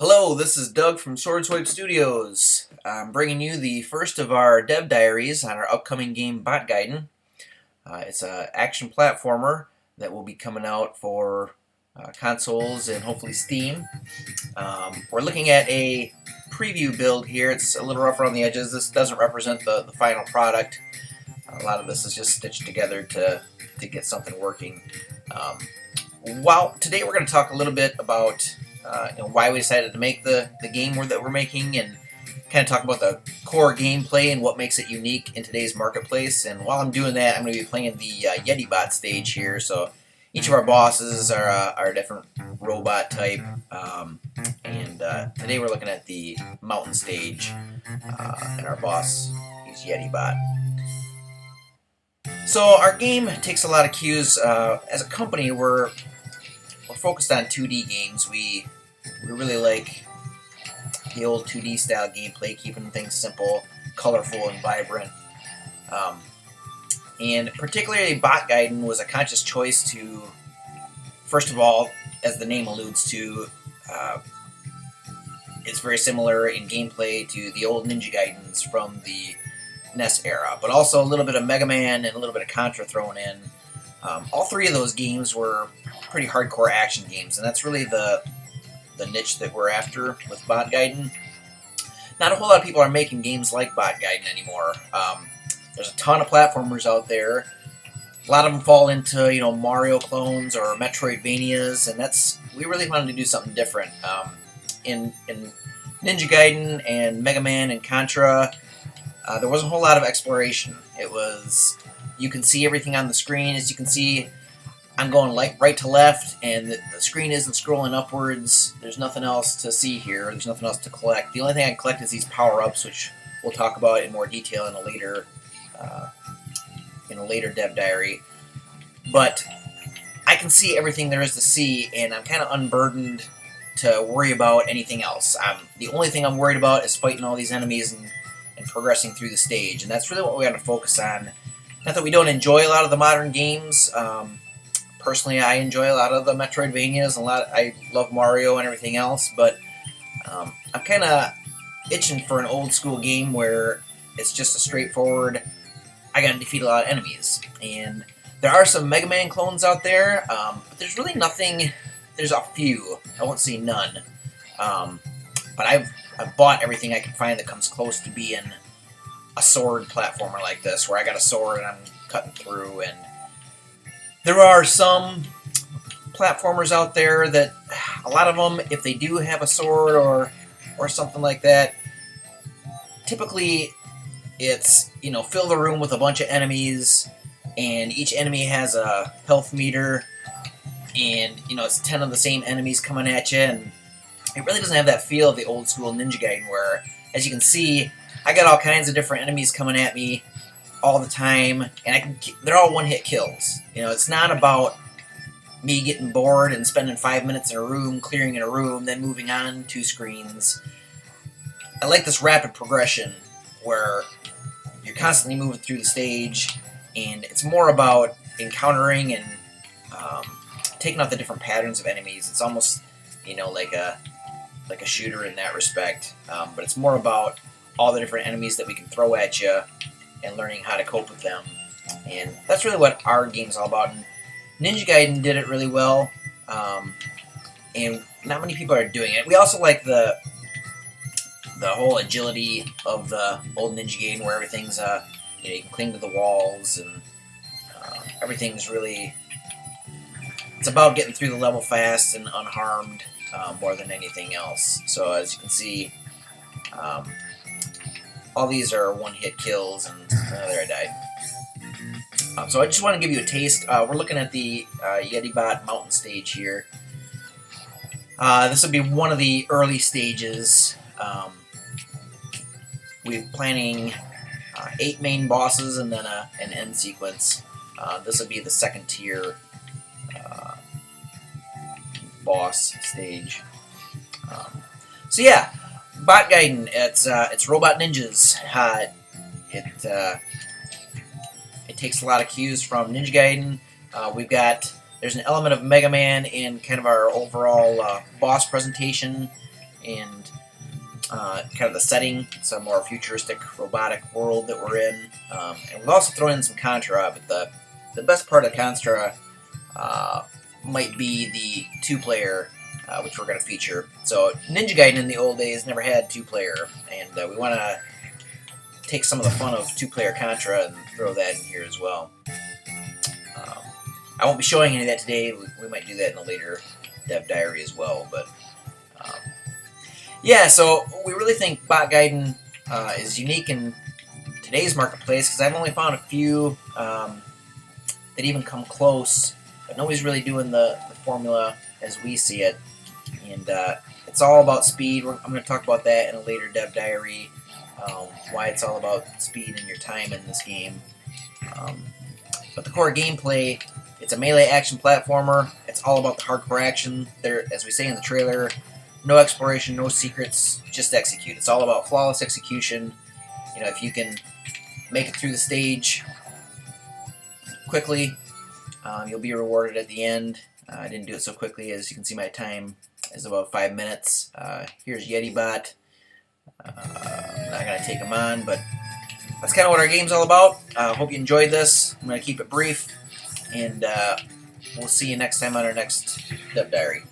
Hello, this is Doug from SwordSwipe Studios. I'm bringing you the first of our dev diaries on our upcoming game Bot Gaiden. It's an action platformer that will be coming out for consoles and hopefully Steam. We're looking at a preview build here. It's a little rough around the edges. This doesn't represent the final product. A lot of this is just stitched together to get something working. Today we're going to talk a little bit about why we decided to make the game that we're making, and kind of talk about the core gameplay and what makes it unique in today's marketplace. And while I'm doing that, I'm going to be playing the Yetibot stage here. So each of our bosses are a different robot type, and today we're looking at the mountain stage, and our boss is Yetibot. So our game takes a lot of cues. As a company, we're focused on 2D games. We really like the old 2D style gameplay, keeping things simple, colorful, and vibrant. And particularly Bot Gaiden was a conscious choice to, first of all, as the name alludes to, it's very similar in gameplay to the old Ninja Gaidens from the NES era, but also a little bit of Mega Man and a little bit of Contra thrown in. All three of those games were pretty hardcore action games, and that's really the niche that we're after with Bot Gaiden. Not a whole lot of people are making games like Bot Gaiden anymore. There's a ton of platformers out there. A lot of them fall into Mario clones or Metroidvanias, and we really wanted to do something different. In Ninja Gaiden and Mega Man and Contra, there wasn't a whole lot of exploration. It was, you can see everything on the screen. As you can see, I'm going right to left, and the screen isn't scrolling upwards. There's nothing else to see here. There's nothing else to collect. The only thing I can collect is these power-ups, which we'll talk about in more detail in a later dev diary. But I can see everything there is to see, and I'm kind of unburdened to worry about anything else. The only thing I'm worried about is fighting all these enemies and progressing through the stage, and that's really what we got to focus on. Not that we don't enjoy a lot of the modern games. Personally, I enjoy a lot of the Metroidvanias, I love Mario and everything else, but I'm kind of itching for an old school game where it's just a straightforward, I gotta defeat a lot of enemies. And there are some Mega Man clones out there, but there's really nothing. There's a few. I won't say none. But I've bought everything I can find that comes close to being a sword platformer like this, where I got a sword and I'm cutting through. And there are some platformers out there that, a lot of them, if they do have a sword or something like that, typically it's, fill the room with a bunch of enemies, and each enemy has a health meter, and, it's 10 of the same enemies coming at you, and it really doesn't have that feel of the old school Ninja Gaiden, where, as you can see, I got all kinds of different enemies coming at me all the time, and they're all one-hit kills. It's not about me getting bored and spending 5 minutes in a room, clearing in a room, then moving on 2 screens. I like this rapid progression where you're constantly moving through the stage, and it's more about encountering and taking out the different patterns of enemies. It's almost, like a shooter in that respect, but it's more about all the different enemies that we can throw at you and learning how to cope with them. And that's really what our game's all about. And Ninja Gaiden did it really well, and not many people are doing it. We also like the whole agility of the old Ninja Gaiden, where everything's you can cling to the walls, and everything's really, it's about getting through the level fast and unharmed, more than anything else. So as you can see, all these are one-hit kills, and there I died. So I just want to give you a taste. We're looking at the Yetibot mountain stage here. This will be one of the early stages. We're planning 8 main bosses and then an end sequence. This will be the second tier boss stage. So yeah, Bot Gaiden. It's robot ninjas. It takes a lot of cues from Ninja Gaiden. There's an element of Mega Man in kind of our overall boss presentation, and kind of the setting. It's a more futuristic, robotic world that we're in. And we've also thrown in some Contra, but the best part of Contra might be the two-player, which we're going to feature. So Ninja Gaiden in the old days never had two-player, and we want to take some of the fun of two-player Contra and throw that in here as well. I won't be showing any of that today. We might do that in a later dev diary as well, but yeah, so we really think Bot Gaiden is unique in today's marketplace, because I've only found a few that even come close, but nobody's really doing the formula as we see it, and it's all about speed. I'm going to talk about that in a later dev diary, why it's all about speed and your time in this game. But the core gameplay, it's a melee action platformer. It's all about the hardcore action. There, as we say in the trailer, no exploration, no secrets, just execute. It's all about flawless execution. You know, if you can make it through the stage quickly, you'll be rewarded at the end. I didn't do it so quickly. As you can see, my time is about 5 minutes. Here's Yetibot. I'm not going to take him on, but that's kind of what our game's all about. Hope you enjoyed this. I'm going to keep it brief, and we'll see you next time on our next Dev Diary.